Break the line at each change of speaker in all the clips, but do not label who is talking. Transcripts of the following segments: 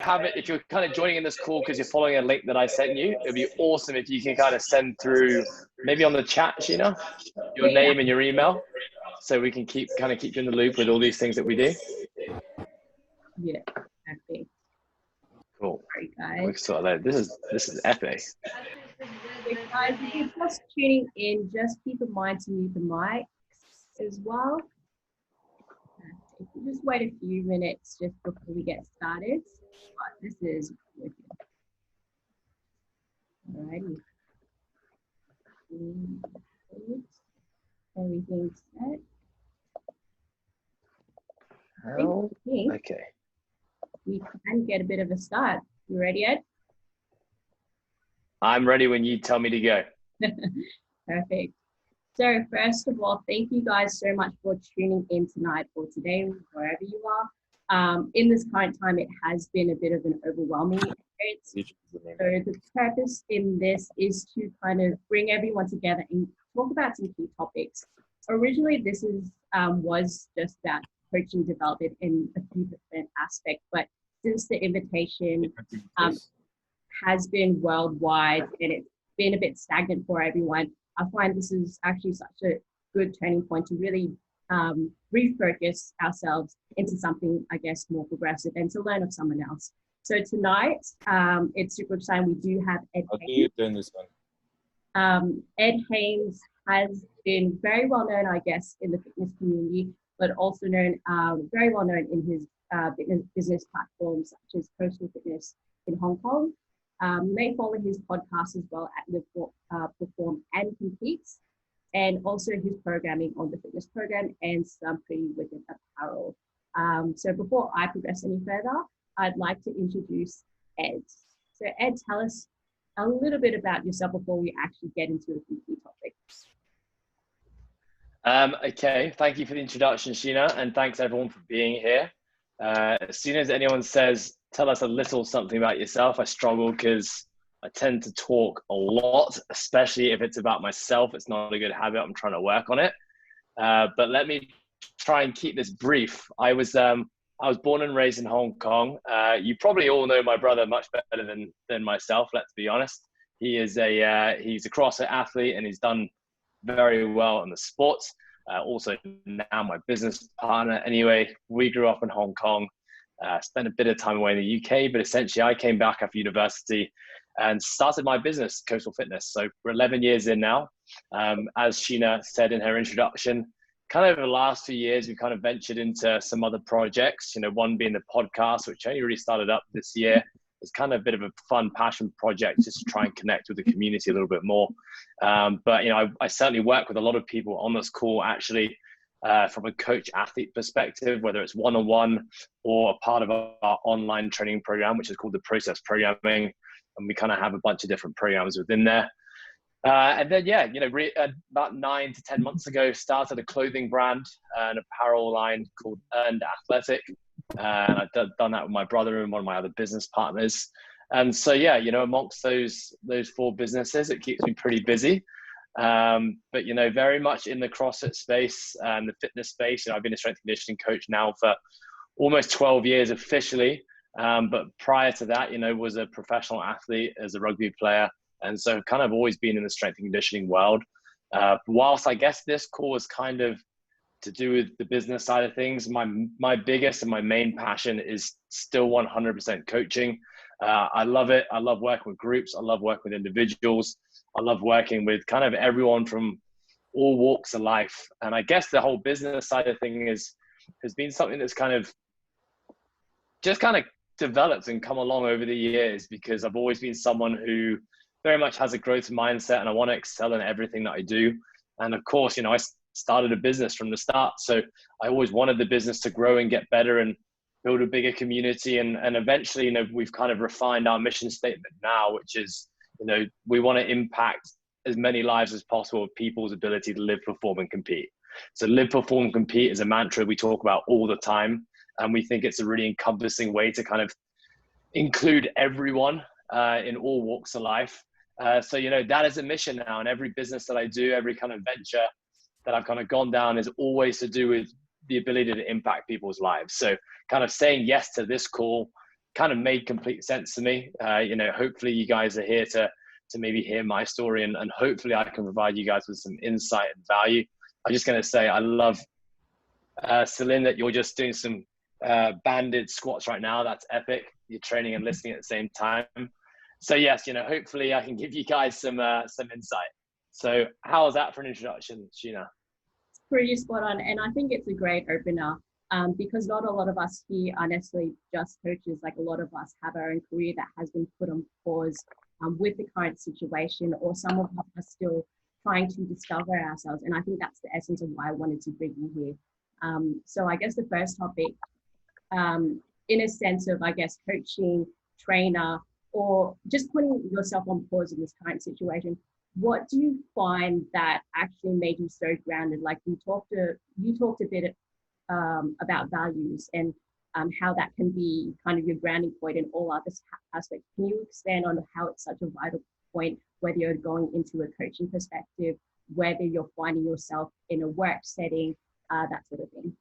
have it, if you're kind of joining in this call because you're following a link that I sent you, it'd be awesome if you can kind of send through maybe on the chat, Sheena, your name and your email, so we can keep you in the loop with all these things that we do.
Yeah, exactly.
Cool.
Right, guys.
So this is epic.
Okay, guys, if you're just tuning in, just keep in mind to mute the mics as well. If you just wait a few minutes just before we get started, but this is wicked. Alrighty. Everything's set.
Okay.
We can get a bit of a start. You ready, Ed?
I'm ready when you tell me to go.
Perfect. So first of all, thank you guys so much for tuning in tonight or today, wherever you are. In this current time, it has been a bit of an overwhelming experience. So the purpose in this is to kind of bring everyone together and talk about some key topics. Originally, this was just about coaching development in a few different aspects, but since the invitation has been worldwide and it's been a bit stagnant for everyone, I find this is actually such a good turning point to really refocus ourselves into something, I guess, more progressive and to learn of someone else. So tonight, it's super exciting. We do have Ed Haynes. Ed Haynes has been very well known, I guess, in the fitness community, but also known, very well known in his business platforms such as Coastal Fitness in Hong Kong. You may follow his podcast as well at Live, Perform and Competes, and also his programming on the fitness program and some pretty wicked apparel. So before I progress any further, I'd like to introduce Ed. So Ed, tell us a little bit about yourself before we actually get into a few key topics.
Okay, thank you for the introduction, Sheena, and thanks everyone for being here. As soon as anyone says, tell us a little something about yourself, I struggle because I tend to talk a lot, especially if it's about myself. It's not a good habit. I'm trying to work on it. But let me try and keep this brief. I was born and raised in Hong Kong. You probably all know my brother much better than myself, let's be honest. He's a CrossFit athlete and he's done very well in the sports. Also now my business partner. Anyway, we grew up in Hong Kong, spent a bit of time away in the UK, but essentially I came back after university and started my business, Coastal Fitness. So we're 11 years in now. As Sheena said in her introduction, kind of over the last few years, we've kind of ventured into some other projects, one being the podcast, which only really started up this year. It's kind of a bit of a fun passion project just to try and connect with the community a little bit more. But, I certainly work with a lot of people on this call, actually, from a coach athlete perspective, whether it's one-on-one or a part of our online training program, which is called the Process Programming. And we kind of have a bunch of different programs within there. And then, about 9 to 10 months ago, started a clothing brand, an apparel line called Earned Athletic. And I've done that with my brother and one of my other business partners. And so, amongst those 4 businesses, it keeps me pretty busy. But, very much in the CrossFit space and the fitness space. I've been a strength and conditioning coach now for almost 12 years officially. But prior to that, was a professional athlete as a rugby player. And so I've kind of always been in the strength and conditioning world. Whilst I guess this call is kind of to do with the business side of things, my biggest and my main passion is still 100% coaching. I love it. I love working with groups. I love working with individuals. I love working with kind of everyone from all walks of life. And I guess the whole business side of things has been something that's kind of developed and come along over the years, because I've always been someone who very much has a growth mindset and I want to excel in everything that I do. And of course, I started a business from the start. So I always wanted the business to grow and get better and build a bigger community. And eventually, we've kind of refined our mission statement now, which is, we want to impact as many lives as possible with people's ability to live, perform, and compete. So live, perform, compete is a mantra we talk about all the time. And we think it's a really encompassing way to kind of include everyone in all walks of life. So, that is a mission now. And every business that I do, every kind of venture that I've kind of gone down is always to do with the ability to impact people's lives. So kind of saying yes to this call kind of made complete sense to me. You know, hopefully you guys are here to maybe hear my story, and hopefully I can provide you guys with some insight and value. I'm just going to say I love, Celine, that you're just doing some banded squats right now. That's epic. You're training and listening at the same time. So yes, you know, hopefully I can give you guys some insight. So how's that for an introduction, Sheena?
Pretty spot on. And I think it's a great opener, because not a lot of us here are necessarily just coaches. Like, a lot of us have our own career that has been put on pause with the current situation, or some of us are still trying to discover ourselves. And I think that's the essence of why I wanted to bring you here. So I guess the first topic, in a sense of, I guess, coaching, trainer, or just putting yourself on pause in this current situation, what do you find that actually made you so grounded? Like, you talked a bit about values and how that can be kind of your grounding point in all other aspects. Can you expand on how it's such a vital point, whether you're going into a coaching perspective, whether you're finding yourself in a work setting, that sort of thing?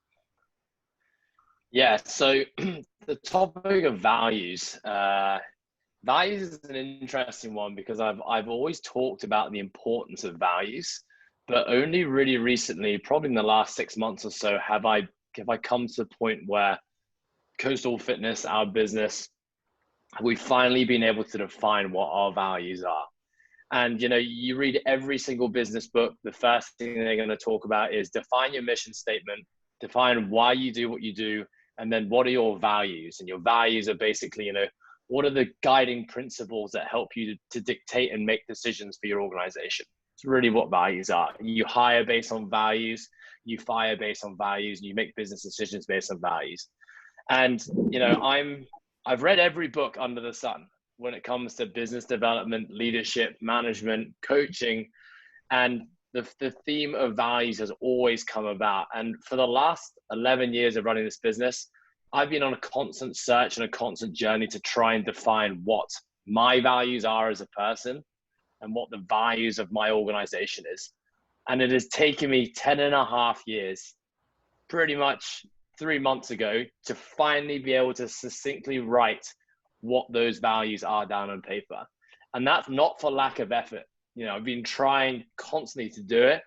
Yeah, so the topic of values. Values is an interesting one, because I've always talked about the importance of values, but only really recently, probably in the last 6 months or so, have I come to the point where Coastal Fitness, our business, we've finally been able to define what our values are. And you know, you read every single business book, the first thing they're going to talk about is define your mission statement, define why you do what you do, and then what are your values. And your values are basically, you know, what are the guiding principles that help you to dictate and make decisions for your organization? It's really what values are. You hire based on values, you fire based on values, and you make business decisions based on values. And, you know, I've read every book under the sun when it comes to business development, leadership, management, coaching, and the theme of values has always come about. And for the last 11 years of running this business, I've been on a constant search and a constant journey to try and define what my values are as a person and what the values of my organization is. And it has taken me 10.5 years, pretty much 3 months ago, to finally be able to succinctly write what those values are down on paper. And that's not for lack of effort. You know, I've been trying constantly to do it,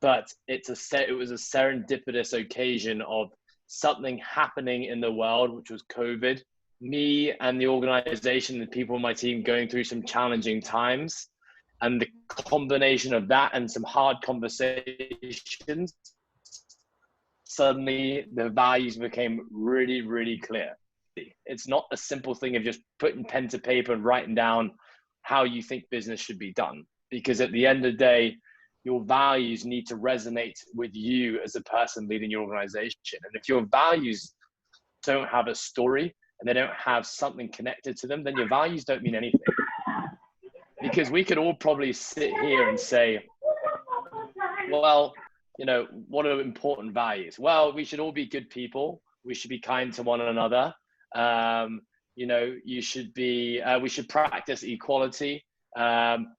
but it was a serendipitous occasion of something happening in the world, which was COVID, me and the organization, the people on my team going through some challenging times. And the combination of that and some hard conversations, suddenly the values became really, really clear. It's not a simple thing of just putting pen to paper and writing down how you think business should be done. Because at the end of the day, your values need to resonate with you as a person leading your organization. And if your values don't have a story and they don't have something connected to them, then your values don't mean anything. Because we could all probably sit here and say, well, you know, what are important values? Well, we should all be good people. We should be kind to one another. You know, we should practice equality.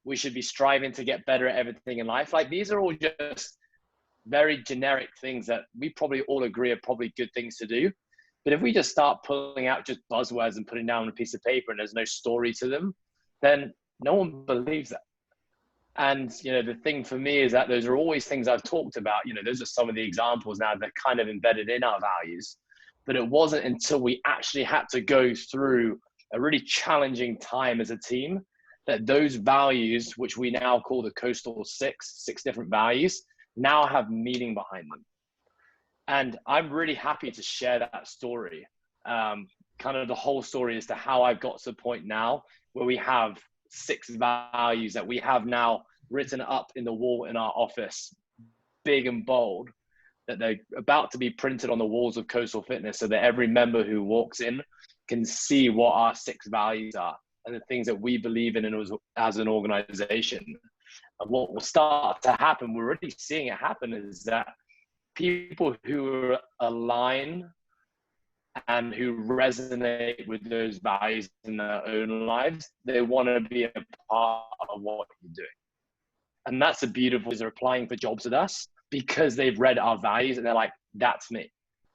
We should be striving to get better at everything in life. Like, these are all just very generic things that we probably all agree are probably good things to do. But if we just start pulling out just buzzwords and putting down on a piece of paper and there's no story to them, then no one believes that. And, you know, the thing for me is that those are always things I've talked about. You know, those are some of the examples now that are kind of embedded in our values. But it wasn't until we actually had to go through a really challenging time as a team that those values, which we now call the Coastal six different values, now have meaning behind them. And I'm really happy to share that story. Kind of the whole story as to how I've got to the point now where we have 6 values that we have now written up in the wall in our office, big and bold, that they're about to be printed on the walls of Coastal Fitness so that every member who walks in can see what our 6 values are and the things that we believe in as an organization. And what will start to happen, we're already seeing it happen, is that people who align and who resonate with those values in their own lives, they want to be a part of what you're doing. And that's the beautiful, is they're applying for jobs with us because they've read our values and they're like, that's me.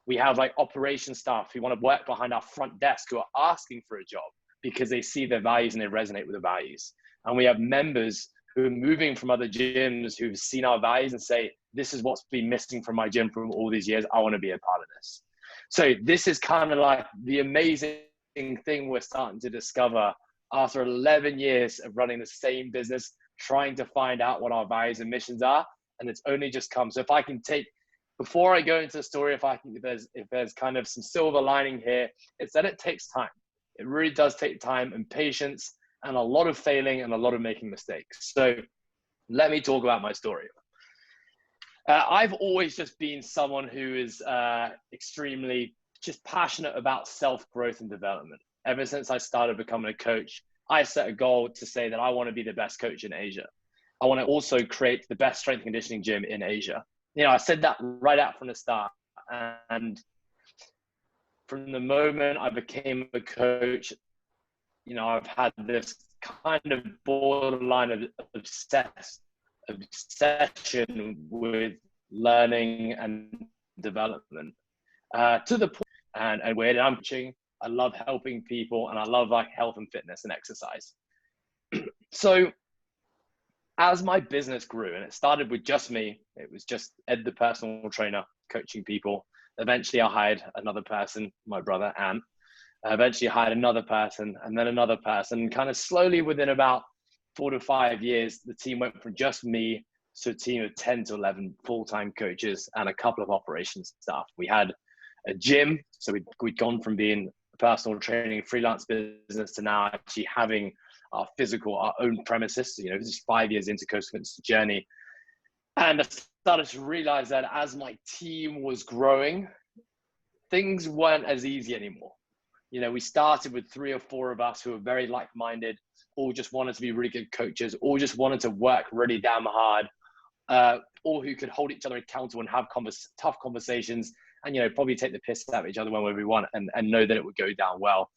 We have like operation staff who want to work behind our front desk who are asking for a job because they see their values and they resonate with the values. And we have members who are moving from other gyms who've seen our values and say, this is what's been missing from my gym from all these years. I want to be a part of this. So this is kind of like the amazing thing we're starting to discover after 11 years of running the same business, trying to find out what our values and missions are. And it's only just come. So if I can take, before I go into the story, if there's kind of some silver lining here, it's that it takes time. It really does take time and patience and a lot of failing and a lot of making mistakes. So let me talk about my story. I've always just been someone who is extremely just passionate about self-growth and development. Ever since I started becoming a coach, I set a goal to say that I want to be the best coach in Asia. I want to also create the best strength and conditioning gym in Asia. You know, I said that right out from the start. And from the moment I became a coach, you know, I've had this kind of borderline obsession with learning and development to the point, and where I'm coaching, I love helping people, and I love like health and fitness and exercise. So as my business grew, and it started with just me, it was just Ed, the personal trainer, coaching people. Eventually I hired another person, my brother, Ant. I eventually hired another person and then another person. Kind of slowly within about 4 to 5 years, the team went from just me to a team of 10 to 11 full-time coaches and a couple of operations staff. We had a gym. So we'd gone from being a personal training freelance business to now actually having our own premises. You know, this is 5 years into Coastal Fitness journey. And I started to realize that as my team was growing, things weren't as easy anymore. You know, we started with 3 or 4 of us who were very like-minded, all just wanted to be really good coaches, all just wanted to work really damn hard, all who could hold each other accountable and have tough conversations and, you know, probably take the piss out of each other whenever we want and know that it would go down well.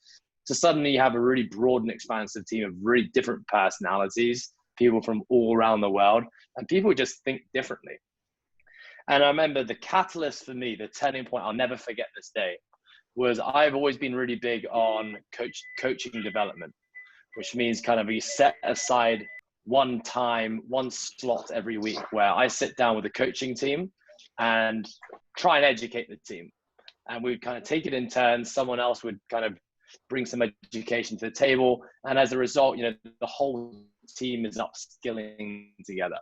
So suddenly you have a really broad and expansive team of really different personalities, people from all around the world, and people just think differently. And I remember the catalyst for me, the turning point, I'll never forget this day, was I've always been really big on coaching development, which means kind of you set aside one slot every week where I sit down with the coaching team and try and educate the team. And we'd kind of take it in turns. Someone else would kind of bring some education to the table. And as a result, you know, the whole team is upskilling together.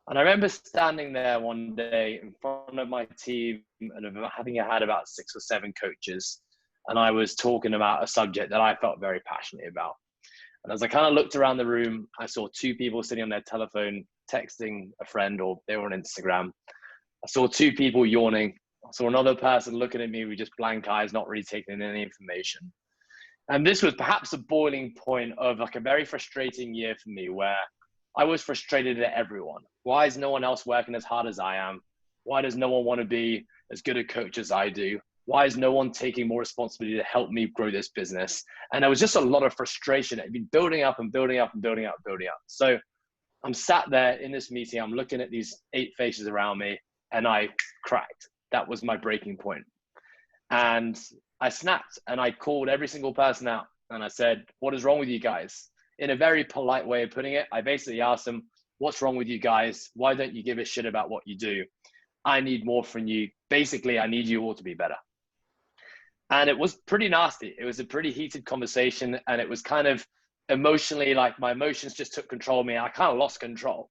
And I remember standing there one day in front of my team and having had about 6 or 7 coaches. And I was talking about a subject that I felt very passionate about. And as I kind of looked around the room, I saw 2 people sitting on their telephone, texting a friend, or they were on Instagram. I saw 2 people yawning. I saw another person looking at me with just blank eyes, not really taking in any information. And this was perhaps a boiling point of like a very frustrating year for me, where I was frustrated at everyone. Why is no one else working as hard as I am? Why does no one want to be as good a coach as I do? Why is no one taking more responsibility to help me grow this business? And there was just a lot of frustration. It had been building up and building up and building up, building up. So I'm sat there in this meeting, I'm looking at these 8 faces around me, and I cracked. That was my breaking point. And I snapped and I called every single person out and I said, what is wrong with you guys? In a very polite way of putting it, I basically asked them, what's wrong with you guys? Why don't you give a shit about what you do? I need more from you. Basically, I need you all to be better. And it was pretty nasty. It was a pretty heated conversation. And it was kind of emotionally, like my emotions just took control of me. I kind of lost control.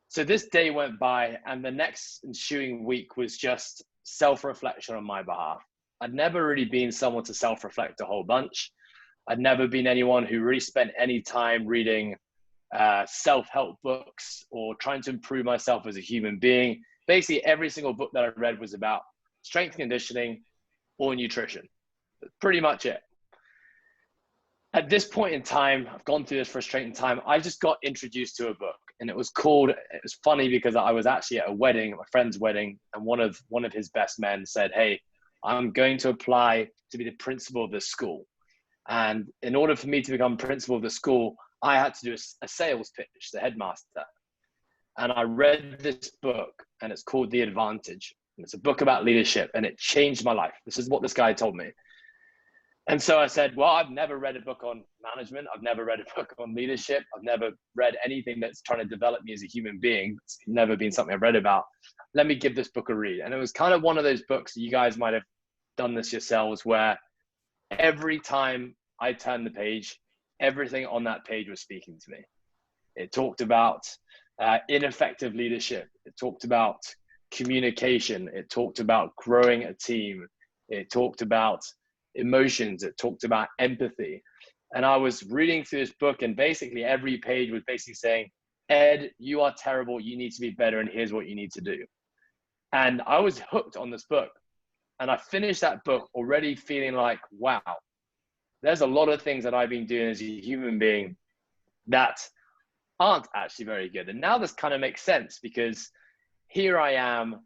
So this day went by, and the next ensuing week was just self-reflection on my behalf. I'd never really been someone to self-reflect a whole bunch. I'd never been anyone who really spent any time reading self-help books or trying to improve myself as a human being. Basically, every single book that I read was about strength conditioning or nutrition. That's pretty much it. At this point in time, I've gone through this frustrating time. I just got introduced to a book, and it was funny because I was actually at a wedding, my friend's wedding, and one of his best men said, hey, I'm going to apply to be the principal of this school. And in order for me to become principal of the school, I had to do a sales pitch, the headmaster. And I read this book, and it's called The Advantage. And it's a book about leadership, and it changed my life. This is what this guy told me. And so I said, well, I've never read a book on management. I've never read a book on leadership. I've never read anything that's trying to develop me as a human being. It's never been something I've read about. Let me give this book a read. And it was kind of one of those books, you guys might have done this yourselves, where every time I turned the page, everything on that page was speaking to me. It talked about ineffective leadership. It talked about communication. It talked about growing a team. It talked about emotions. It talked about empathy. And I was reading through this book, and basically every page was basically saying, Ed, you are terrible. You need to be better. And here's what you need to do. And I was hooked on this book. And I finished that book already feeling like, wow, there's a lot of things that I've been doing as a human being that aren't actually very good. And now this kind of makes sense, because here I am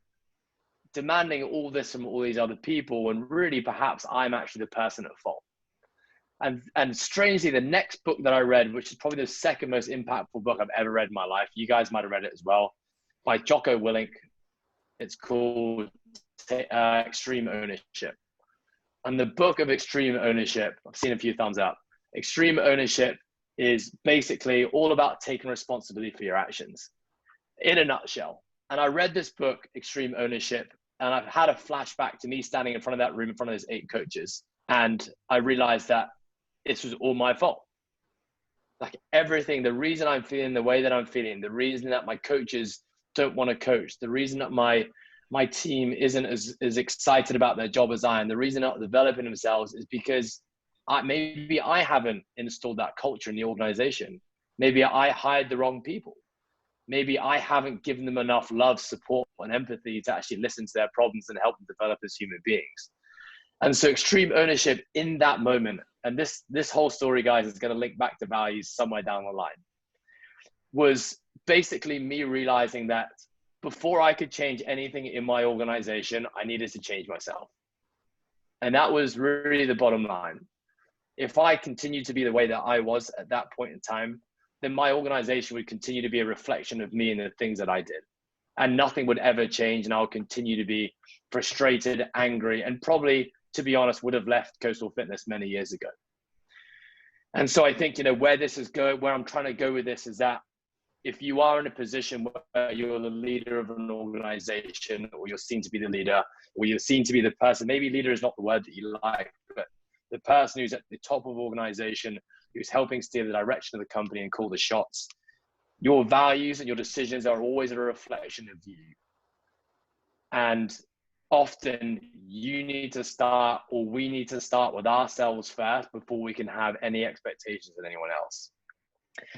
demanding all this from all these other people, when really perhaps I'm actually the person at fault. And strangely, the next book that I read, which is probably the second most impactful book I've ever read in my life, you guys might have read it as well, by Jocko Willink. It's called Extreme Ownership. And the book of Extreme Ownership, I've seen a few thumbs up. Extreme Ownership is basically all about taking responsibility for your actions, in a nutshell. And I read this book, Extreme Ownership, and I've had a flashback to me standing in front of that room in front of those 8 coaches. And I realized that this was all my fault. Like everything, the reason I'm feeling the way that I'm feeling, the reason that my coaches don't want to coach, the reason that my team isn't as excited about their job as I am, the reason they're not developing themselves is because maybe I haven't installed that culture in the organization. Maybe I hired the wrong people. Maybe I haven't given them enough love, support, and empathy to actually listen to their problems and help them develop as human beings. And so Extreme Ownership in that moment, and this whole story, guys, is going to link back to values somewhere down the line, was basically me realizing that before I could change anything in my organization, I needed to change myself. And that was really the bottom line. If I continued to be the way that I was at that point in time, then my organization would continue to be a reflection of me and the things that I did. And nothing would ever change. And I would continue to be frustrated, angry, and probably, to be honest, would have left Coastal Fitness many years ago. And so I think, where this is going, where I'm trying to go with this is that if you are in a position where you're the leader of an organization, or you're seen to be the leader, or you're seen to be the person, maybe leader is not the word that you like, but the person who's at the top of organization, who's helping steer the direction of the company and call the shots, your values and your decisions are always a reflection of you. And often you need to start, or we need to start with ourselves first before we can have any expectations of anyone else.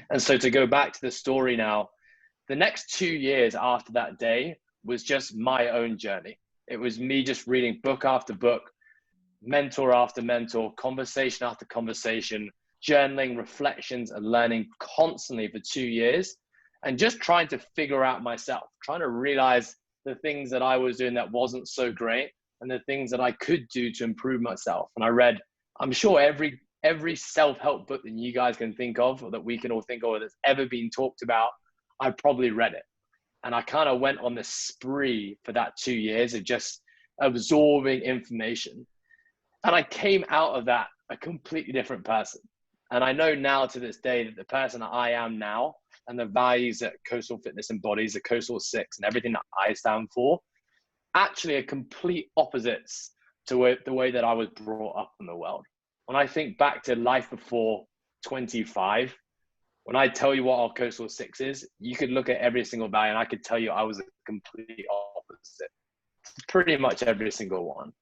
And so to go back to the story now, the next 2 years after that day was just my own journey. It was me just reading book after book, mentor after mentor, conversation after conversation, journaling, reflections, and learning constantly for 2 years, and just trying to figure out myself, trying to realize the things that I was doing that wasn't so great and the things that I could do to improve myself. And I read, I'm sure every self-help book that you guys can think of, or that we can all think of, or that's ever been talked about, I probably read it. And I kind of went on this spree for that 2 years of just absorbing information. And I came out of that a completely different person. And I know now to this day that the person that I am now and the values that Coastal Fitness embodies, the Coastal 6 and everything that I stand for, actually are complete opposites to the way that I was brought up in the world. When I think back to life before 25, when I tell you what our Coastal 6 is, you could look at every single value and I could tell you I was a complete opposite. Pretty much every single one.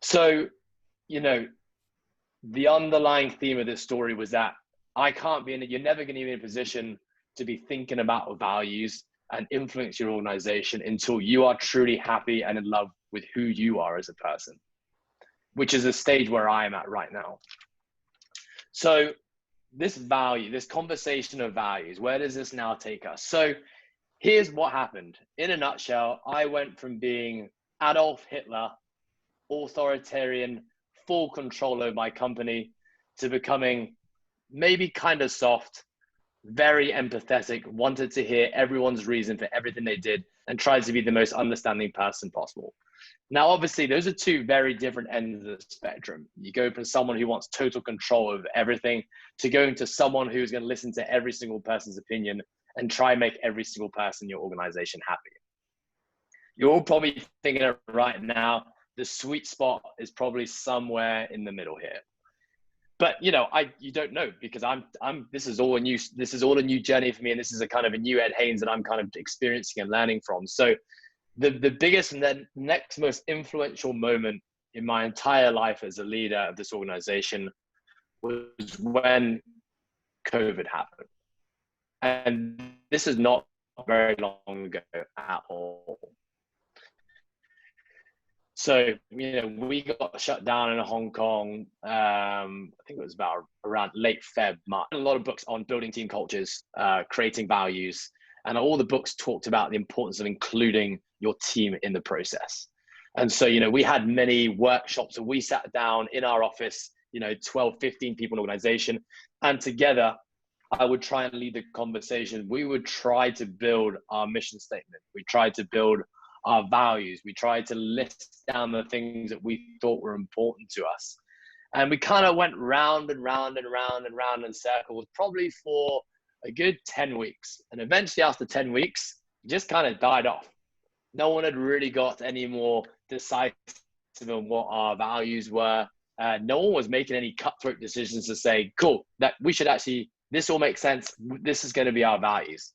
So, the underlying theme of this story was that you're never going to be in a position to be thinking about values and influence your organization until you are truly happy and in love with who you are as a person, which is a stage where I am at right now. So this conversation of values, where does this now take us? So here's what happened. In a nutshell, I went from being Adolf Hitler, authoritarian, full control over my company, to becoming maybe kind of soft, very empathetic, wanted to hear everyone's reason for everything they did, and tried to be the most understanding person possible. Now, obviously, those are two very different ends of the spectrum. You go from someone who wants total control of everything to going to someone who's going to listen to every single person's opinion and try and make every single person in your organization happy. You're all probably thinking of right now, the sweet spot is probably somewhere in the middle here. But you don't know, because this is all a new journey for me, and this is a kind of a new Ed Haynes that I'm kind of experiencing and learning from. So the biggest and then next most influential moment in my entire life as a leader of this organization was when COVID happened. And this is not very long ago at all. So, we got shut down in Hong Kong. I think it was about around late Feb, March. A lot of books on building team cultures, creating values, and all the books talked about the importance of including your team in the process. And so, we had many workshops, and we sat down in our office, 12, 15 people in organization, and together I would try and lead the conversation. We would try to build our mission statement. We tried to build our values. We tried to list down the things that we thought were important to us. And we kind of went round and round and round and round in circles, probably for a good 10 weeks. And eventually after 10 weeks, it just kind of died off. No one had really got any more decisive on what our values were. No one was making any cutthroat decisions to say, cool, that we should actually, this all makes sense. This is going to be our values.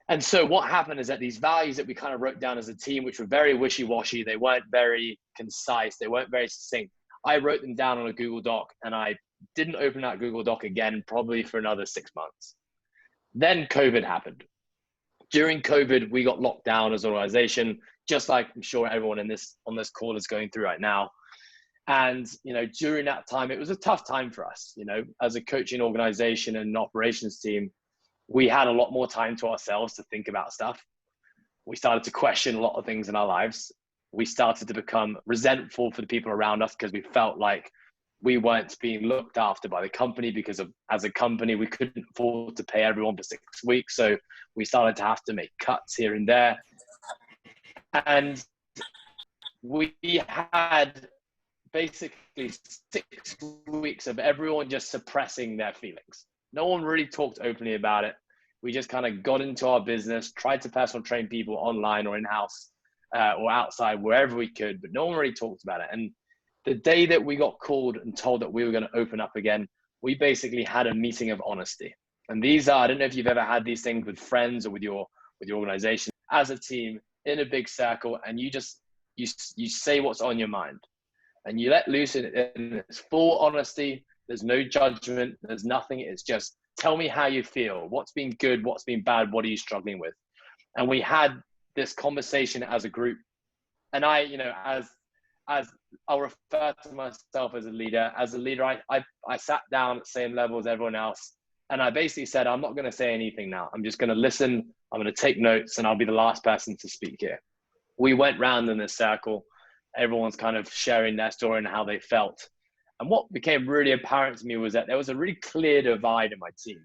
And so what happened is that these values that we kind of wrote down as a team, which were very wishy-washy, they weren't very concise, they weren't very succinct. I wrote them down on a Google Doc, and I didn't open that Google Doc again, probably for another 6 months. Then COVID happened. During COVID, we got locked down as an organization, just like I'm sure everyone on this call is going through right now. And, during that time, it was a tough time for us, as a coaching organization and an operations team. We had a lot more time to ourselves to think about stuff. We started to question a lot of things in our lives. We started to become resentful for the people around us because we felt like we weren't being looked after by the company, because as a company, we couldn't afford to pay everyone for 6 weeks. So we started to have to make cuts here and there. And we had basically 6 weeks of everyone just suppressing their feelings. No one really talked openly about it. We just kind of got into our business, tried to personal train people online or in-house or outside, wherever we could, but no one really talked about it. And the day that we got called and told that we were going to open up again, we basically had a meeting of honesty. And these are, I don't know if you've ever had these things with friends or with your organization, as a team in a big circle, and you say what's on your mind. And you let loose in it's full honesty. There's no judgment. There's nothing. It's just, tell me how you feel. What's been good? What's been bad? What are you struggling with? And we had this conversation as a group. And I, as I'll refer to myself as a leader. As a leader, I sat down at the same level as everyone else. And I basically said, I'm not going to say anything now. I'm just going to listen. I'm going to take notes, and I'll be the last person to speak here. We went round in this circle. Everyone's kind of sharing their story and how they felt. And what became really apparent to me was that there was a really clear divide in my team.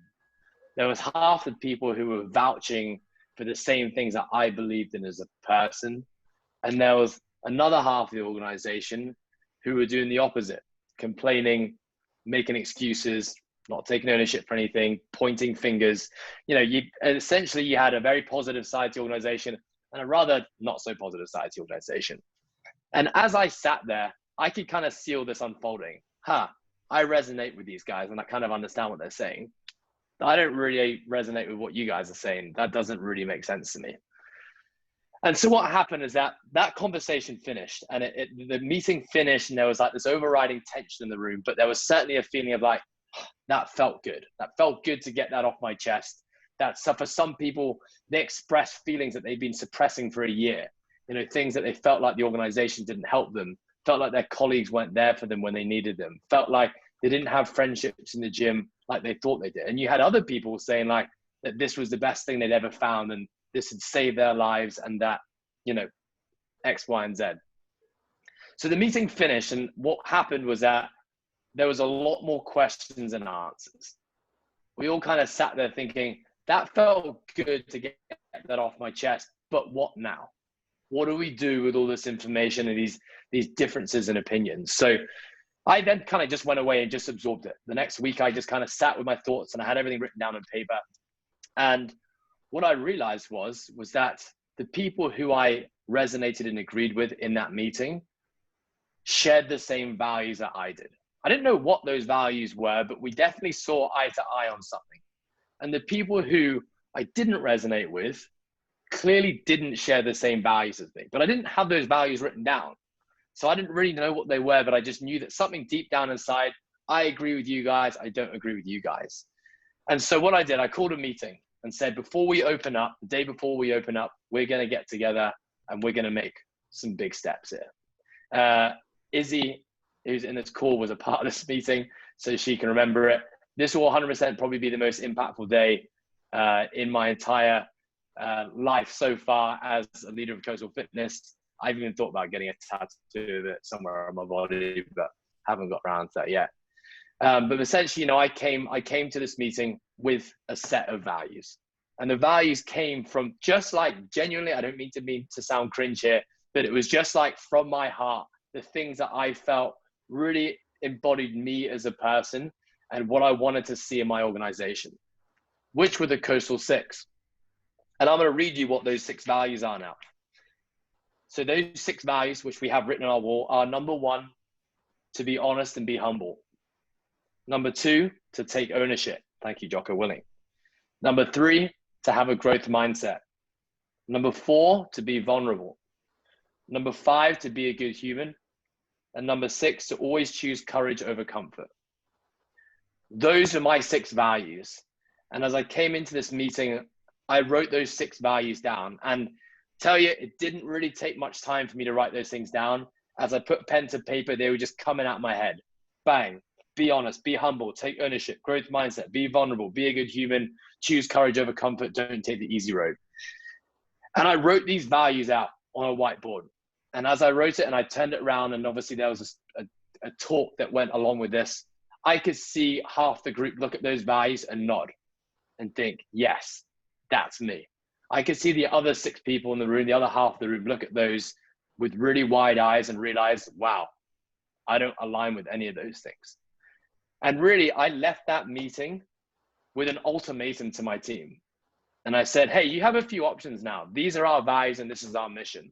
There was half the people who were vouching for the same things that I believed in as a person. And there was another half of the organization who were doing the opposite, complaining, making excuses, not taking ownership for anything, pointing fingers. You had a very positive side to the organization and a rather not so positive side to the organization. And as I sat there, I could kind of see all this unfolding. I resonate with these guys and I kind of understand what they're saying. I don't really resonate with what you guys are saying. That doesn't really make sense to me. And so what happened is that conversation finished, and the meeting finished, and there was like this overriding tension in the room, but there was certainly a feeling of like, that felt good. That felt good to get that off my chest. So for some people, they express feelings that they've been suppressing for a year. Things that they felt like the organization didn't help them, felt like their colleagues weren't there for them when they needed them, felt like they didn't have friendships in the gym like they thought they did. And you had other people saying like that this was the best thing they'd ever found, and this had saved their lives, and that, X, Y, and Z. So the meeting finished, and what happened was that there was a lot more questions than answers. we all kind of sat there thinking, that felt good to get that off my chest, but what now? What do we do with all this information and these differences in opinions? So I then kind of just went away and just absorbed it. The next week, I just kind of sat with my thoughts and I had everything written down on paper. And what I realized was that the people who I resonated and agreed with in that meeting shared the same values that I did. I didn't know what those values were, but we definitely saw eye to eye on something. And the people who I didn't resonate with clearly didn't share the same values as me, but I didn't have those values written down. So I didn't really know what they were, but I just knew that something deep down inside, I agree with you guys, I don't agree with you guys. And so what I did, I called a meeting and said, before we open up, the day before we open up, we're going to get together and we're going to make some big steps here. Izzy, who's in this call, was a part of this meeting, so she can remember it. This will 100% probably be the most impactful day in my entire life so far as a leader of Coastal Fitness. I've even thought about getting a tattoo of it somewhere on my body, but haven't got around to that yet. But essentially, I came to this meeting with a set of values, and the values came from just like, genuinely, I don't mean to sound cringe here, but it was just like from my heart, the things that I felt really embodied me as a person and what I wanted to see in my organization, which were the Coastal Six. And I'm going to read you what those 6 values are now. So those 6 values, which we have written on our wall, are: number 1, to be honest and be humble. Number 2, to take ownership. Thank you, Jocko Willing. Number 3, to have a growth mindset. Number 4, to be vulnerable. Number 5, to be a good human. And number 6, to always choose courage over comfort. Those are my 6 values. And as I came into this meeting, I wrote those 6 values down, and tell you, it didn't really take much time for me to write those things down. As I put pen to paper, they were just coming out of my head. Bang. Be honest, be humble, take ownership, growth mindset, be vulnerable, be a good human, choose courage over comfort, don't take the easy road. And I wrote these values out on a whiteboard. And as I wrote it and I turned it around, and obviously there was a talk that went along with this, I could see half the group look at those values and nod and think, yes, that's me. I could see the other 6 people in the room, the other half of the room, look at those with really wide eyes and realize, wow, I don't align with any of those things. And really, I left that meeting with an ultimatum to my team. And I said, hey, you have a few options now. These are our values and this is our mission.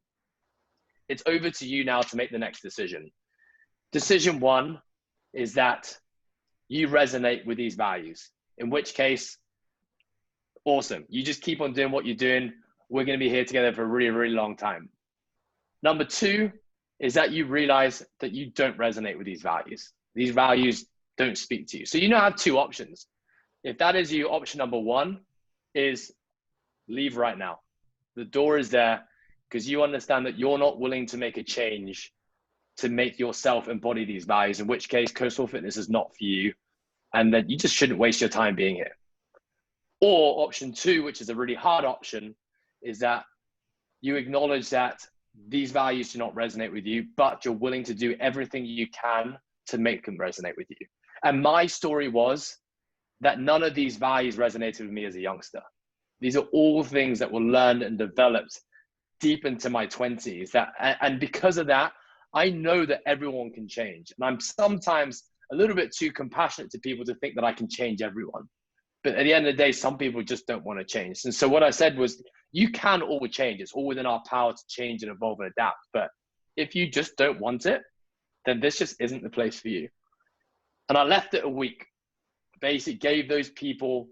It's over to you now to make the next decision. Decision 1 is that you resonate with these values, in which case, awesome. You just keep on doing what you're doing. We're going to be here together for a really, really long time. Number 2 is that you realize that you don't resonate with these values. These values don't speak to you. So you now have 2 options. If that is you, option number 1 is leave right now. The door is there because you understand that you're not willing to make a change to make yourself embody these values, in which case Coastal Fitness is not for you, and that you just shouldn't waste your time being here. Or option 2, which is a really hard option, is that you acknowledge that these values do not resonate with you, but you're willing to do everything you can to make them resonate with you. And my story was that none of these values resonated with me as a youngster. These are all things that were learned and developed deep into my 20s. And because of that, I know that everyone can change. And I'm sometimes a little bit too compassionate to people to think that I can change everyone. But at the end of the day, some people just don't want to change. And so what I said was, you can all change. It's all within our power to change and evolve and adapt. But if you just don't want it, then this just isn't the place for you. And I left it a week. Basically gave those people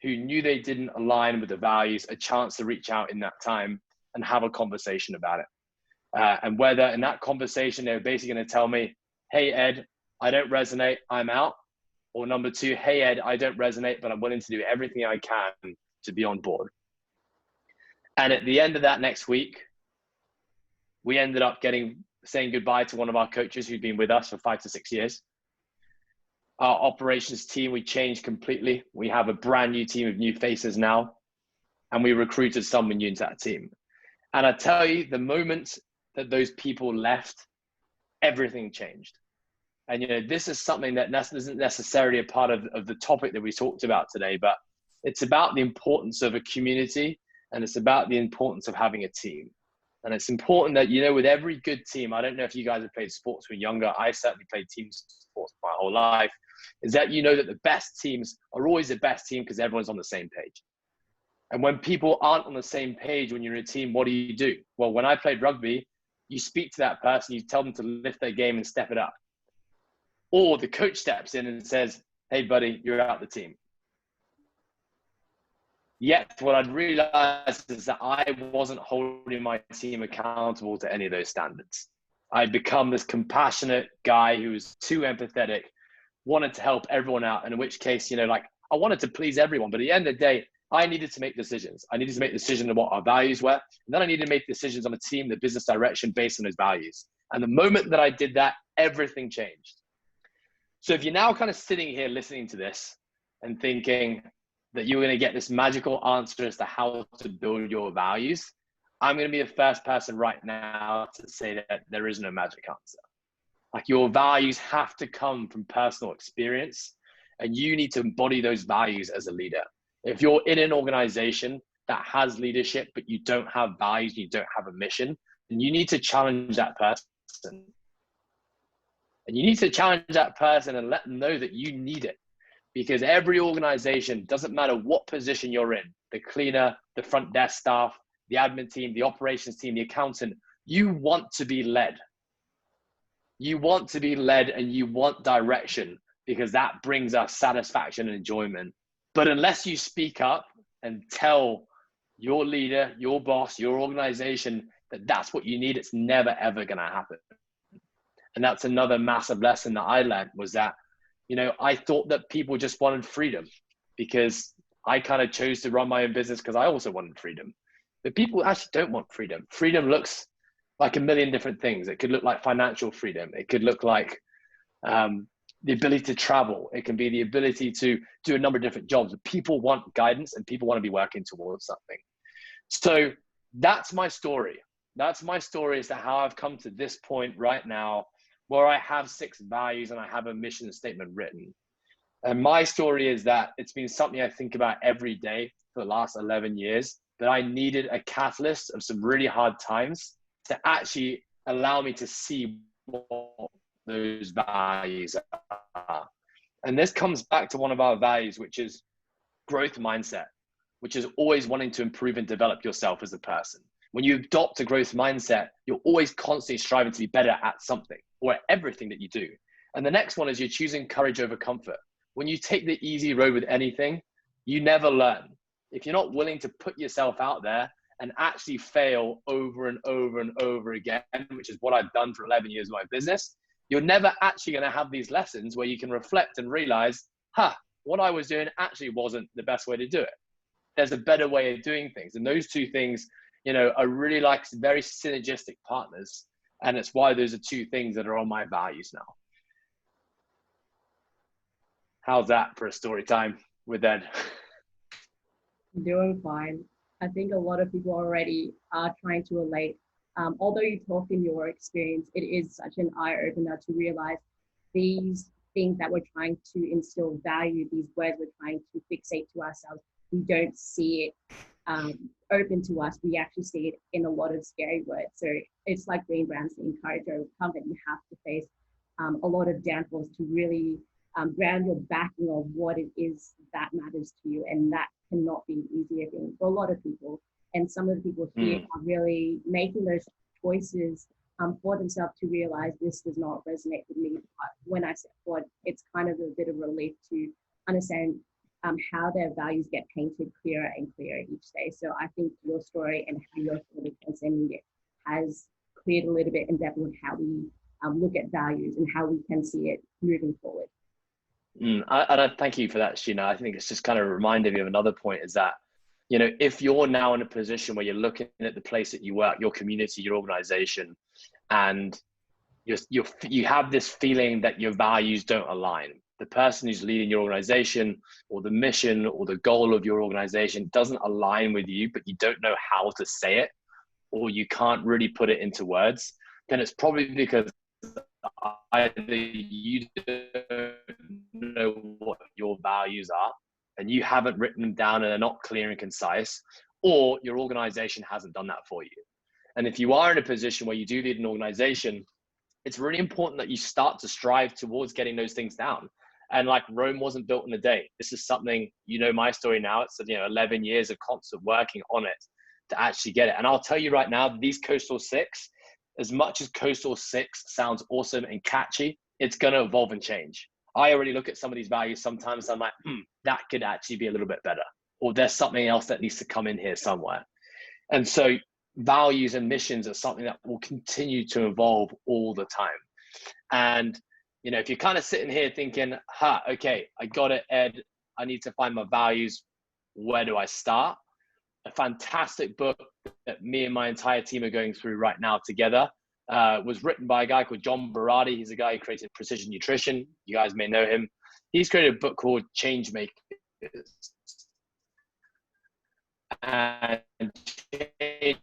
who knew they didn't align with the values a chance to reach out in that time and have a conversation about it. And whether in that conversation, they were basically going to tell me, hey, Ed, I don't resonate, I'm out. Or number 2, hey, Ed, I don't resonate, but I'm willing to do everything I can to be on board. And at the end of that next week, we ended up saying goodbye to one of our coaches who'd been with us for 5 to 6 years. Our operations team, we changed completely. We have a brand new team of new faces now, and we recruited someone new into that team. And I tell you, the moment that those people left, everything changed. And, you know, this is something that isn't necessarily a part of the topic that we talked about today, but it's about the importance of a community, and it's about the importance of having a team. And it's important that, you know, with every good team, I don't know if you guys have played sports when younger, I certainly played team sports my whole life, is that you know that the best teams are always the best team because everyone's on the same page. And when people aren't on the same page when you're in a team, what do? Well, when I played rugby, you speak to that person, you tell them to lift their game and step it up. Or the coach steps in and says, hey, buddy, you're out the team. Yet what I'd realized is that I wasn't holding my team accountable to any of those standards. I'd become this compassionate guy who was too empathetic, wanted to help everyone out, and in which case, you know, like I wanted to please everyone. But at the end of the day, I needed to make decisions. I needed to make decisions on what our values were. And then I needed to make decisions on the team, the business direction based on those values. And the moment that I did that, everything changed. So if you're now kind of sitting here listening to this and thinking that you're going to get this magical answer as to how to build your values, I'm going to be the first person right now to say that there is no magic answer. Like, your values have to come from personal experience, and you need to embody those values as a leader. If you're in an organization that has leadership, but you don't have values, you don't have a mission, then you need to challenge that person. And you need to challenge that person and let them know that you need it. Because every organization, doesn't matter what position you're in, the cleaner, the front desk staff, the admin team, the operations team, the accountant, you want to be led. You want to be led and you want direction, because that brings us satisfaction and enjoyment. But unless you speak up and tell your leader, your boss, your organization that that's what you need, it's never, ever going to happen. And that's another massive lesson that I learned, was that, you know, I thought that people just wanted freedom, because I kind of chose to run my own business because I also wanted freedom. But people actually don't want freedom. Freedom looks like a million different things. It could look like financial freedom. It could look like the ability to travel. It can be the ability to do a number of different jobs. People want guidance and people want to be working towards something. So that's my story. That's my story as to how I've come to this point right now, where I have 6 values and I have a mission statement written. And my story is that it's been something I think about every day for the last 11 years, that I needed a catalyst of some really hard times to actually allow me to see what those values are. And this comes back to one of our values, which is growth mindset, which is always wanting to improve and develop yourself as a person. When you adopt a growth mindset, you're always constantly striving to be better at something or at everything that you do. And the next one is you're choosing courage over comfort. When you take the easy road with anything, you never learn. If you're not willing to put yourself out there and actually fail over and over and over again, which is what I've done for 11 years of my business, you're never actually going to have these lessons where you can reflect and realize, what I was doing actually wasn't the best way to do it. There's a better way of doing things. And those two things, you know, are really like very synergistic partners. And it's why those are 2 things that are on my values now. How's that for a story time with Ed?
Doing fine. I think a lot of people already are trying to relate. Although you talk in your experience, it is such an eye-opener to realize these things that we're trying to instill value, these words we're trying to fixate to ourselves, we don't see it open to us. We actually see it in a lot of scary words. So it's like Green Brands, encourage over comfort. You have to face a lot of downfalls to really ground your backing of what it is that matters to you. And that cannot be an easier thing for a lot of people. And some of the people here are really making those choices for themselves to realize this does not resonate with me. But when I step forward, it's kind of a bit of relief to understand how their values get painted clearer and clearer each day. So I think your story and how you're sort of transcending it has cleared a little bit in depth with how we look at values and how we can see it moving forward.
I thank you for that, Sheena. I think it's just kind of reminded me of another point, is that, you know, if you're now in a position where you're looking at the place that you work, your community, your organization, and you have this feeling that your values don't align. The person who's leading your organization or the mission or the goal of your organization doesn't align with you, but you don't know how to say it, or you can't really put it into words, then it's probably because either you don't know what your values are and you haven't written them down and they're not clear and concise, or your organization hasn't done that for you. And if you are in a position where you do lead an organization, it's really important that you start to strive towards getting those things down. And like, Rome wasn't built in a day. This is something, you know, my story now, it's 11 years of constant working on it to actually get it. And I'll tell you right now, these Coastal 6, as much as Coastal 6 sounds awesome and catchy, it's going to evolve and change. I already look at some of these values sometimes, I'm like, that could actually be a little bit better, or there's something else that needs to come in here somewhere. And so values and missions are something that will continue to evolve all the time. And, you know, if you're kind of sitting here thinking, okay, I got it, Ed, I need to find my values. Where do I start? A fantastic book that me and my entire team are going through right now together was written by a guy called John Berardi. He's a guy who created Precision Nutrition. You guys may know him. He's created a book called Change Makers. And Change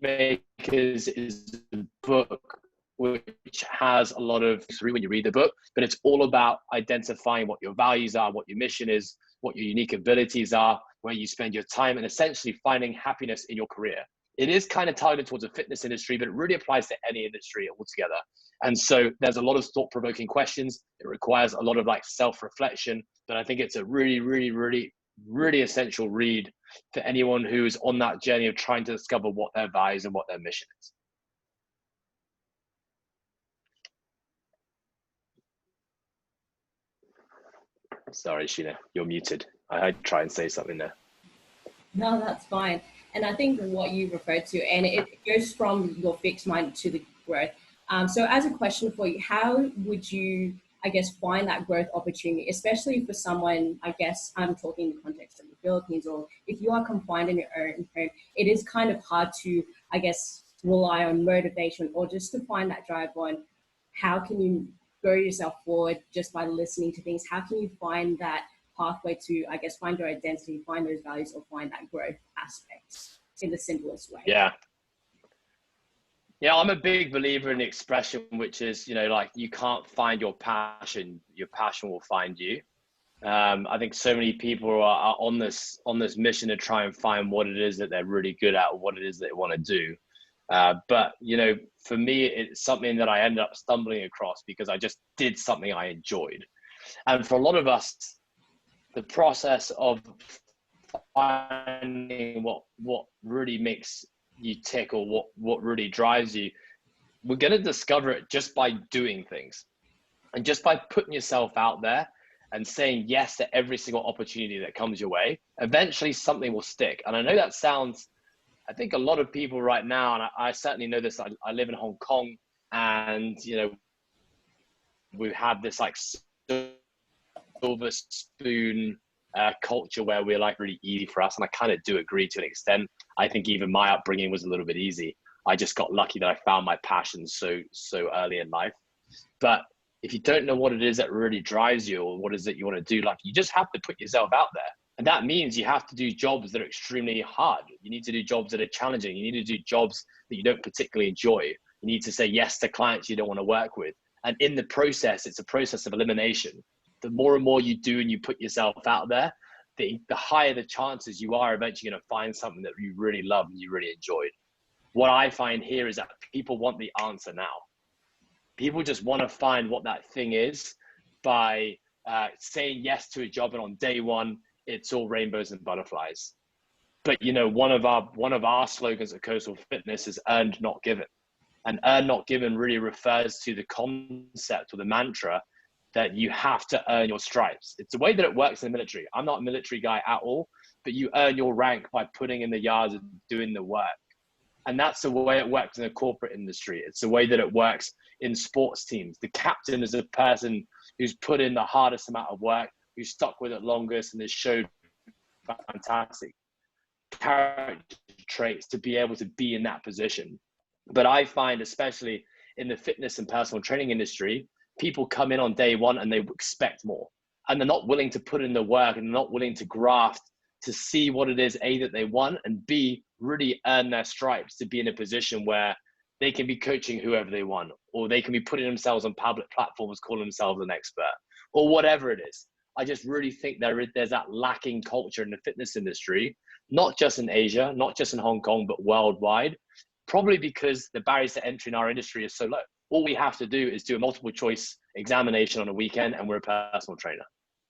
Makers is a book which has a lot of through when you read the book, but it's all about identifying what your values are, what your mission is, what your unique abilities are, where you spend your time, and essentially finding happiness in your career. It is kind of targeted towards the fitness industry, but it really applies to any industry altogether. And so there's a lot of thought-provoking questions. It requires a lot of like self-reflection, but I think it's a really, really, really, really essential read for anyone who is on that journey of trying to discover what their values and what their mission is. Sorry, Sheena, you're muted. I'd try and say something there.
No, that's fine. And I think what you referred to, and it goes from your fixed mind to the growth. So as a question for you, how would you, I guess, find that growth opportunity, especially for someone, I guess I'm talking in the context of the Philippines, or if you are confined in your own home, it is kind of hard to, I guess, rely on motivation or just to find that drive on how can you grow yourself forward just by listening to things. How can you find that pathway to, I guess, find your identity, find those values, or find that growth aspect in the simplest way?
Yeah, I'm a big believer in the expression, which is, you know, like, you can't find your passion will find you. I think so many people are on this mission to try and find what it is that they're really good at, or what it is they want to do. But, you know, for me, it's something that I ended up stumbling across because I just did something I enjoyed. And for a lot of us, the process of finding what really makes you tick, or what really drives you, we're going to discover it just by doing things, and just by putting yourself out there and saying yes to every single opportunity that comes your way. Eventually something will stick. And I know that sounds, I think a lot of people right now, and I certainly know this, I live in Hong Kong, and, you know, we've had this like silver spoon culture where we're like really easy for us. And I kind of do agree to an extent. I think even my upbringing was a little bit easy. I just got lucky that I found my passion so early in life. But if you don't know what it is that really drives you, or what is it you want to do, like, you just have to put yourself out there. And that means you have to do jobs that are extremely hard. You need to do jobs that are challenging. You need to do jobs that you don't particularly enjoy. You need to say yes to clients you don't want to work with. And in the process, it's a process of elimination. The more and more you do and you put yourself out there, the higher the chances you are eventually going to find something that you really love and you really enjoyed. What I find here is that people want the answer now. People just want to find what that thing is by saying yes to a job, and on day one, it's all rainbows and butterflies. But, you know, one of our slogans at Coastal Fitness is earned, not given. And earn, not given really refers to the concept, or the mantra, that you have to earn your stripes. It's the way that it works in the military. I'm not a military guy at all, but you earn your rank by putting in the yards and doing the work. And that's the way it works in the corporate industry. It's the way that it works in sports teams. The captain is a person who's put in the hardest amount of work, who's stuck with it longest, and has showed fantastic character traits to be able to be in that position. But I find, especially in the fitness and personal training industry, people come in on day one and they expect more, and they're not willing to put in the work, and they're not willing to graft to see what it is, A, that they want, and B, really earn their stripes to be in a position where they can be coaching whoever they want, or they can be putting themselves on public platforms, calling themselves an expert, or whatever it is. I just really think there's that lacking culture in the fitness industry, not just in Asia, not just in Hong Kong, but worldwide, probably because the barriers to entry in our industry is so low. All we have to do is do a multiple choice examination on a weekend and we're a personal trainer.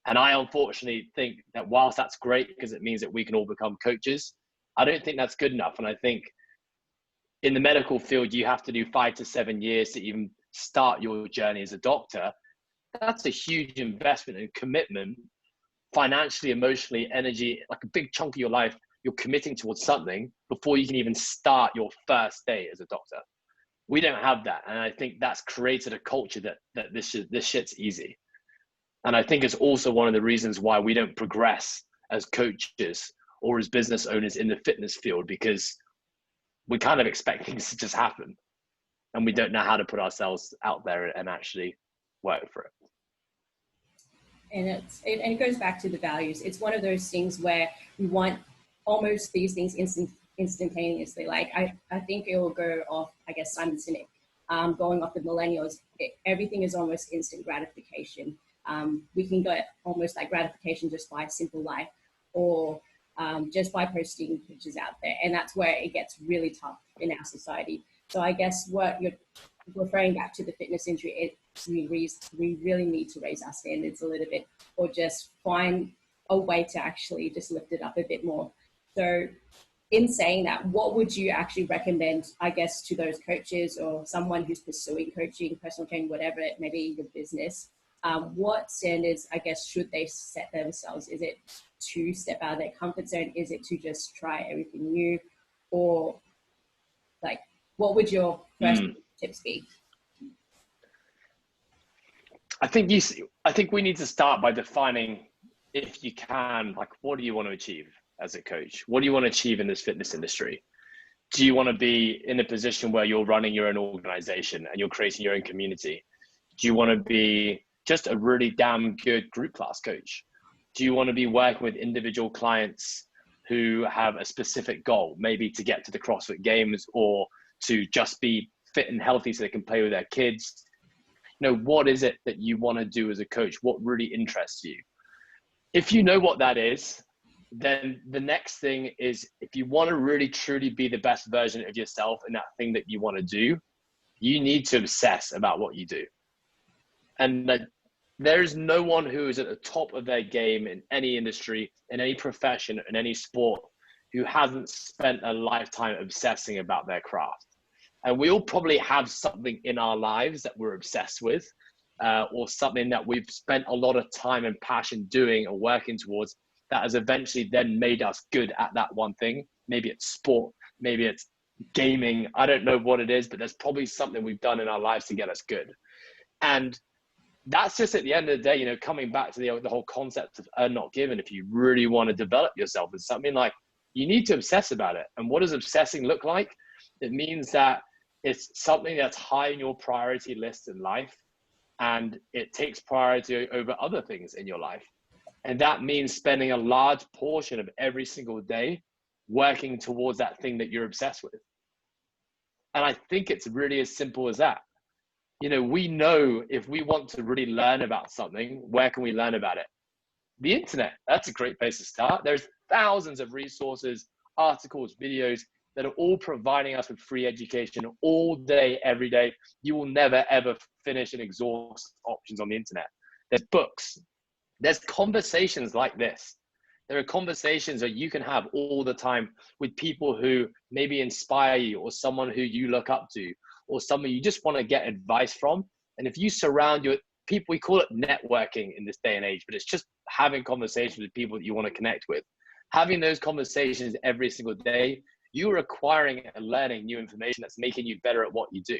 And I unfortunately think that whilst that's great because it means that we can all become coaches, I don't think that's good enough. And I think in the medical field, you have to do 5 to 7 years to even start your journey as a doctor. That's a huge investment and commitment, financially, emotionally, energy, like a big chunk of your life you're committing towards something before you can even start your first day as a doctor. We don't have that. And I think that's created a culture that this shit's easy. And I think it's also one of the reasons why we don't progress as coaches or as business owners in the fitness field, because we kind of expect things to just happen and we don't know how to put ourselves out there and actually work for it.
And it goes back to the values. It's one of those things where we want almost these things instantaneously. Like I think it will go off, I guess, Simon Sinek, going off the millennials. Everything is almost instant gratification. We can get almost like gratification just by simple life, or just by posting pictures out there. And that's where it gets really tough in our society. So I guess what you're referring back to the fitness industry, we really need to raise our standards a little bit, or just find a way to actually just lift it up a bit more. So in saying that, what would you actually recommend, I guess, to those coaches or someone who's pursuing coaching, personal training, whatever it may be, your business? What standards, I guess, should they set themselves? Is it to step out of their comfort zone? Is it to just try everything new? Or like, what would your first tips be?
I think we need to start by defining, if you can, like, what do you want to achieve as a coach? What do you want to achieve in this fitness industry? Do you want to be in a position where you're running your own organization and you're creating your own community? Do you want to be just a really damn good group class coach? Do you want to be working with individual clients who have a specific goal, maybe to get to the CrossFit Games or to just be fit and healthy so they can play with their kids? You know, what is it that you want to do as a coach? What really interests you? If you know what that is, then the next thing is, if you want to really truly be the best version of yourself in that thing that you want to do, you need to obsess about what you do. And there is no one who is at the top of their game in any industry, in any profession, in any sport, who hasn't spent a lifetime obsessing about their craft. And we all probably have something in our lives that we're obsessed with, or something that we've spent a lot of time and passion doing or working towards, that has eventually then made us good at that one thing. Maybe it's sport, maybe it's gaming. I don't know what it is, but there's probably something we've done in our lives to get us good. And that's just, at the end of the day, you know, coming back to the whole concept of earn not given. If you really want to develop yourself in something, like, you need to obsess about it. And what does obsessing look like? It means that it's something that's high in your priority list in life, and it takes priority over other things in your life. And that means spending a large portion of every single day working towards that thing that you're obsessed with. And I think it's really as simple as that. You know, we know if we want to really learn about something, where can we learn about it? The internet, that's a great place to start. There's thousands of resources, articles, videos that are all providing us with free education all day, every day. You will never, ever finish and exhaust options on the internet. There's books. There's conversations like this. There are conversations that you can have all the time with people who maybe inspire you, or someone who you look up to, or someone you just want to get advice from. And if you surround your people, we call it networking in this day and age, but it's just having conversations with people that you want to connect with. Having those conversations every single day, you're acquiring and learning new information that's making you better at what you do.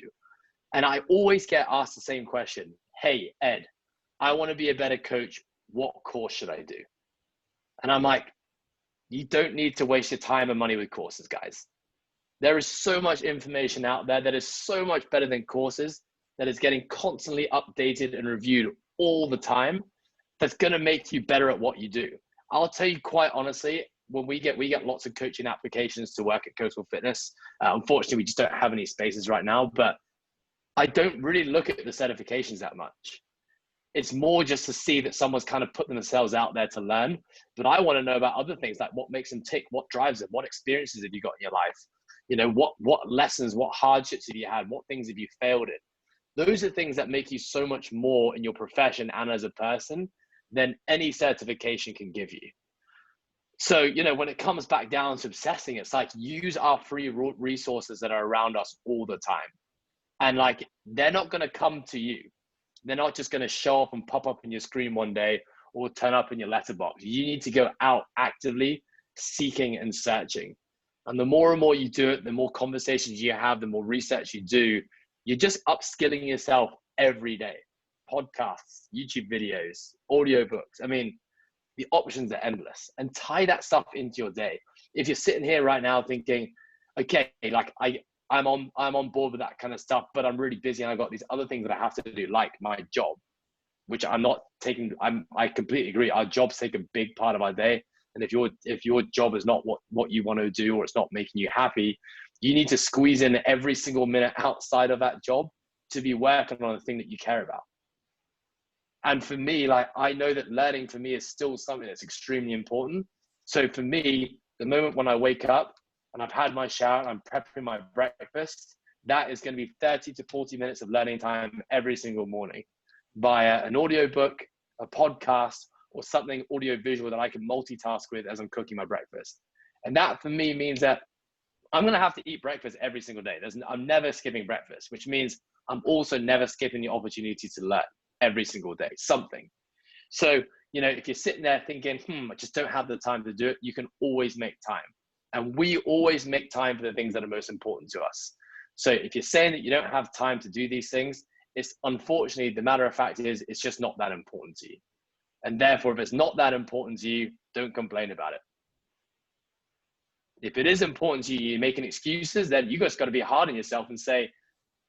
And I always get asked the same question. Hey, Ed, I want to be a better coach. What course should I do? And I'm like, you don't need to waste your time and money with courses, guys. There is so much information out there that is so much better than courses, that is getting constantly updated and reviewed all the time, that's going to make you better at what you do. I'll tell you quite honestly, when we get lots of coaching applications to work at Coastal Fitness. Unfortunately, we just don't have any spaces right now, but I don't really look at the certifications that much. It's more just to see that someone's kind of put themselves out there to learn. But I want to know about other things, like what makes them tick, what drives them, what experiences have you got in your life? You know, what lessons, what hardships have you had? What things have you failed in? Those are things that make you so much more in your profession and as a person than any certification can give you. So, you know, when it comes back down to obsessing, it's like, use our free resources that are around us all the time. And like, they're not going to come to you. They're not just going to show up and pop up in your screen one day or turn up in your letterbox. You need to go out actively seeking and searching. And the more and more you do it, the more conversations you have, the more research you do, you're just upskilling yourself every day. Podcasts, YouTube videos, audiobooks. I mean, the options are endless, and tie that stuff into your day. If you're sitting here right now thinking, okay, like I'm on board with that kind of stuff, but I'm really busy and I've got these other things that I have to do, like my job, which I'm not taking. I completely agree. Our jobs take a big part of our day. And if your job is not what you want to do, or it's not making you happy, you need to squeeze in every single minute outside of that job to be working on the thing that you care about. And for me, like, I know that learning for me is still something that's extremely important. So for me, the moment when I wake up and I've had my shower and I'm prepping my breakfast, that is going to be 30 to 40 minutes of learning time every single morning via an audiobook, a podcast, or something audio-visual that I can multitask with as I'm cooking my breakfast. And that for me means that I'm going to have to eat breakfast every single day. I'm never skipping breakfast, which means I'm also never skipping the opportunity to learn every single day, something. So, you know, if you're sitting there thinking, I just don't have the time to do it, you can always make time. And we always make time for the things that are most important to us. So if you're saying that you don't have time to do these things, it's unfortunately, the matter of fact is, it's just not that important to you. And therefore, if it's not that important to you, don't complain about it. If it is important to you, you're making excuses, then you just got to be hard on yourself and say,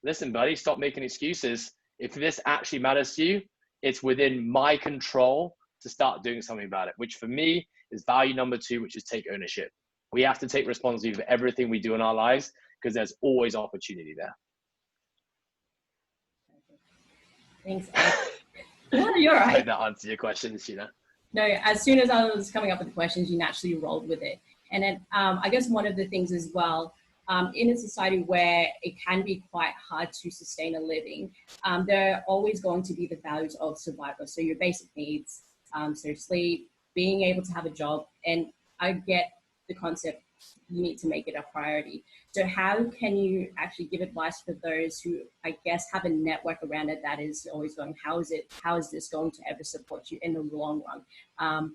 listen, buddy, stop making excuses. If this actually matters to you, it's within my control to start doing something about it, which for me is value number 2, which is take ownership. We have to take responsibility for everything we do in our lives, because there's always opportunity there.
Thanks. No, you're right.
I hope that answers your question, Sheena.
No, as soon as I was coming up with the questions, you naturally rolled with it. And then I guess one of the things as well, in a society where it can be quite hard to sustain a living, there are always going to be the values of survival. So your basic needs, so sleep, being able to have a job. And I get the concept, you need to make it a priority. So how can you actually give advice for those who, I guess, have a network around it that is always going, how is this going to ever support you in the long run?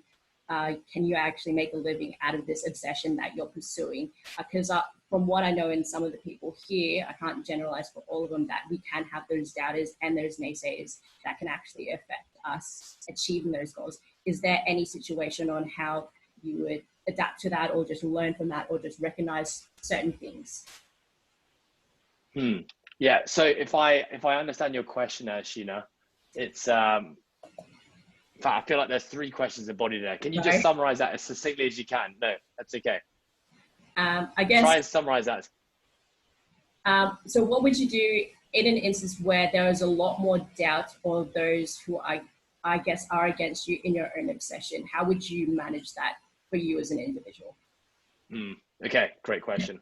Can you actually make a living out of this obsession that you're pursuing? Because from what I know in some of the people here, I can't generalize for all of them, that we can have those doubters and those naysayers that can actually affect us achieving those goals. Is there any situation on how you would adapt to that, or just learn from that, or just recognize certain things?
Yeah. So if I understand your question, Sheena, it's in fact, I feel like there's 3 questions embodied there. Can you just summarize that as succinctly as you can? No, that's okay.
I guess
try and summarize that.
So what would you do in an instance where there is a lot more doubt, or those who I guess are against you in your own obsession? How would you manage that for you as an individual?
Okay, great question.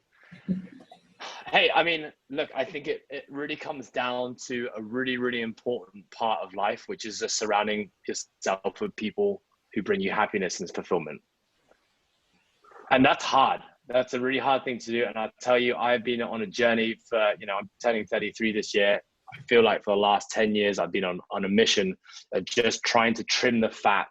Hey, I mean, look, I think it really comes down to a really, really important part of life, which is just surrounding yourself with people who bring you happiness and fulfillment. And that's hard. That's a really hard thing to do. And I'll tell you, I've been on a journey for, I'm turning 33 this year. I feel like for the last 10 years, I've been on a mission of just trying to trim the fat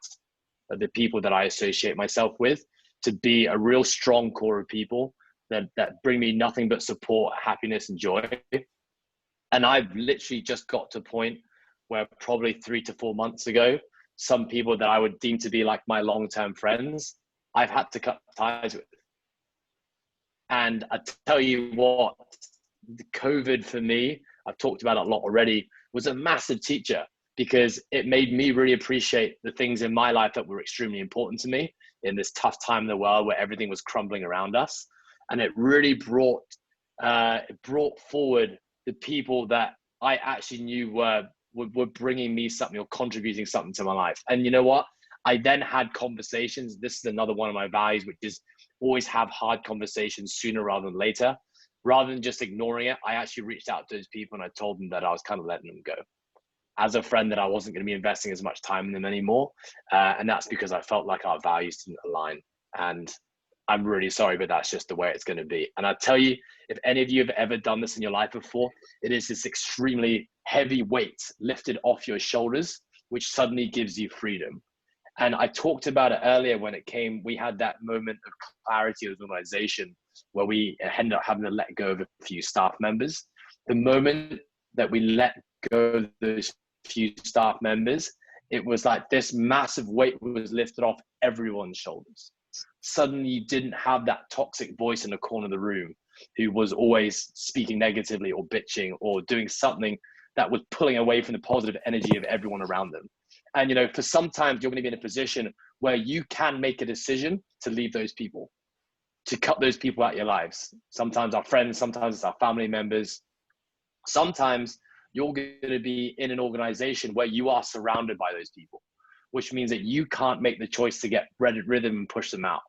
of the people that I associate myself with, to be a real strong core of people that bring me nothing but support, happiness, and joy. And I've literally just got to a point where probably 3 to 4 months ago, some people that I would deem to be like my long-term friends, I've had to cut ties with. And I tell you what, the COVID for me, I've talked about it a lot already, was a massive teacher, because it made me really appreciate the things in my life that were extremely important to me in this tough time in the world where everything was crumbling around us. And it really brought forward the people that I actually knew were bringing me something or contributing something to my life. And you know what? I then had conversations. This is another one of my values, which is always have hard conversations sooner rather than later. Rather than just ignoring it, I actually reached out to those people and I told them that I was kind of letting them go. As a friend, that I wasn't going to be investing as much time in them anymore. And that's because I felt like our values didn't align. And I'm really sorry, but that's just the way it's going to be. And I tell you, if any of you have ever done this in your life before, it is this extremely heavy weight lifted off your shoulders, which suddenly gives you freedom. And I talked about it earlier when we had that moment of clarity as an organization where we ended up having to let go of a few staff members. The moment that we let go of those few staff members, it was like this massive weight was lifted off everyone's shoulders. Suddenly you didn't have that toxic voice in the corner of the room who was always speaking negatively or bitching or doing something that was pulling away from the positive energy of everyone around them. And, for sometimes you're going to be in a position where you can make a decision to leave those people, to cut those people out of your lives. Sometimes our friends, sometimes it's our family members. Sometimes you're going to be in an organization where you are surrounded by those people, which means that you can't make the choice to get rid of them and push them out.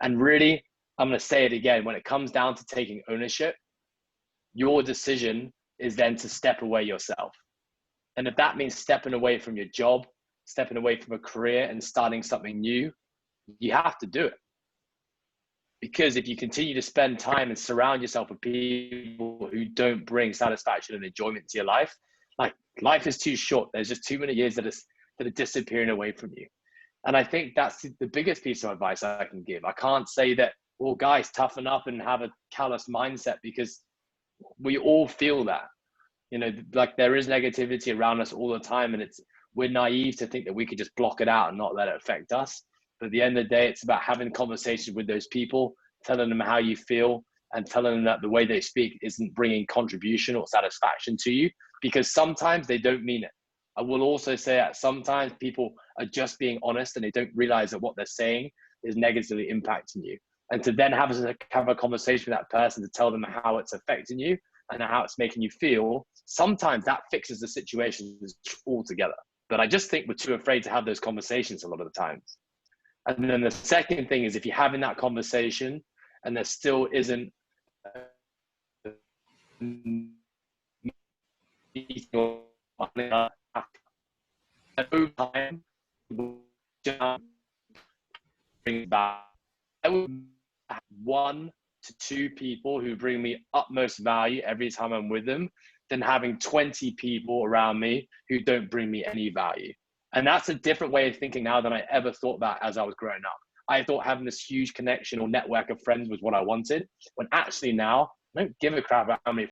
And really, I'm going to say it again, when it comes down to taking ownership, your decision is then to step away yourself. And if that means stepping away from your job, stepping away from a career and starting something new, you have to do it. Because if you continue to spend time and surround yourself with people who don't bring satisfaction and enjoyment to your life, like, life is too short. There's just too many years that are disappearing away from you. And I think that's the biggest piece of advice I can give. I can't say that, well, guys, toughen up and have a callous mindset, because we all feel that. Like, there is negativity around us all the time, and we're naive to think that we could just block it out and not let it affect us. But at the end of the day, it's about having conversations with those people, telling them how you feel, and telling them that the way they speak isn't bringing contribution or satisfaction to you, because sometimes they don't mean it. I will also say that sometimes people are just being honest and they don't realize that what they're saying is negatively impacting you. And to then have a conversation with that person to tell them how it's affecting you and how it's making you feel, sometimes that fixes the situation altogether. But I just think we're too afraid to have those conversations a lot of the times. And then the second thing is, if you're having that conversation and there still isn't over time, bring back. I would have 1 to 2 people who bring me utmost value every time I'm with them, than having 20 people around me who don't bring me any value. And that's a different way of thinking now than I ever thought about as I was growing up. I thought having this huge connection or network of friends was what I wanted, when actually now I don't give a crap about how many